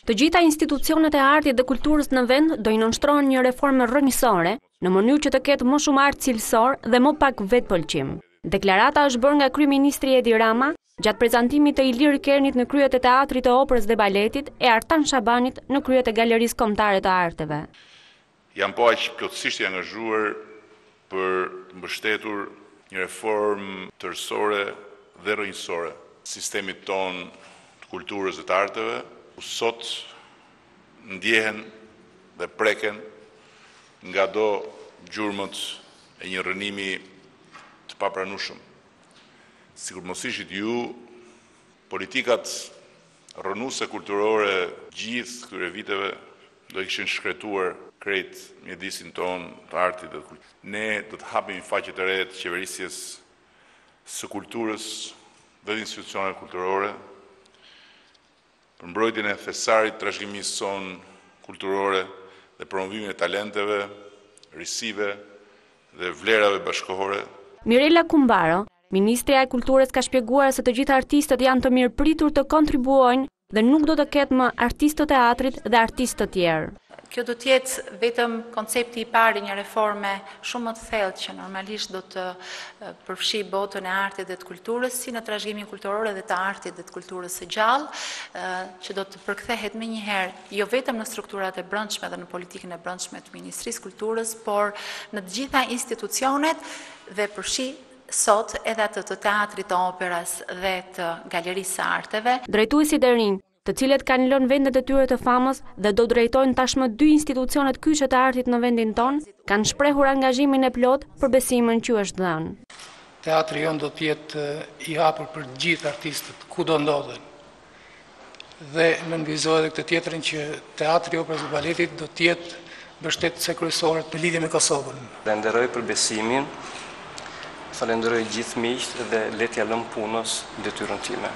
Të gjitha institucionet e artit dhe kulturës në vend do i nënshtrohen një reformë rrënjësore, në mënyrë që të ketë më shumë art cilësor dhe më pak vetpëlqim. Deklarata është bërë nga kryeministri Edi Rama gjatë prezantimit të Ilir Kernit në kryet e Teatrit të Operës dhe Baletit e Artan Shabanit në kryet e Galerisë Kombëtare të Arteve. Jam po aq plotësisht i angazhuar për të mbështetur një reformë tërësore dhe rrënjësore sistemit ton të kulturës dhe të arteve, ku sot ndjehen dhe preken nga do gjurmët e një rënimi të papranueshëm. Sikur mos ishit ju, politikat rrënuese kulturore gjithë këtyre viteve do kishin shkretuar krejt mjedisin ton të artit dhe kulturës. Ne do të hapim faqe të re të qeverisjes së kulturës dhe të institucioneve kulturore, për mbrojtjen e thesarit të trashëgimisë son kulturore dhe promovimin e talenteve, risive dhe vlerave bashkëkohore. Mirela Kumbaro, Ministrja e Kulturës, ka shpjeguar se të gjithë artistët janë të mirëpritur të kontribuojnë dhe nuk do të ketë më artistë të teatrit dhe artistë të tjerë. Kjo do të jetë vetëm koncepti i parë i një reforme shumë më të thellë që normalisht do të përfshi botën e artit dhe të kulturës, si në trashëgimin kulturor dhe të artit dhe të kulturës së gjallë, që do të përkthehet menjëherë jo vetëm në strukturat e brendshme dhe në politikën e brendshme të Ministrisë Kulturës, por në të gjitha institucionet dhe përfshi sot edhe atë të teatrit, të operës dhe të galerisë së arteve. Drejtuesit e rinj, të cilët kanë lënë vendet e tyre të famës dhe do drejtojnë tashmë 2 institucionet kyçe të artit në vendin ton, kanë shprehur angazhimin e plot për besimin që është dhënë. Teatri jon do të jetë i hapur për të gjithë artistët, kudo ndodhen. Dhe nënvizoj edhe këtë tjetrin që teatri operës dhe baletit do të jetë mbështetëse kryesore në lidhje me Kosovën. Falenderoj për besimin, falenderoj gjithë miqtë dhe le t'ja lëm punës detyrën time.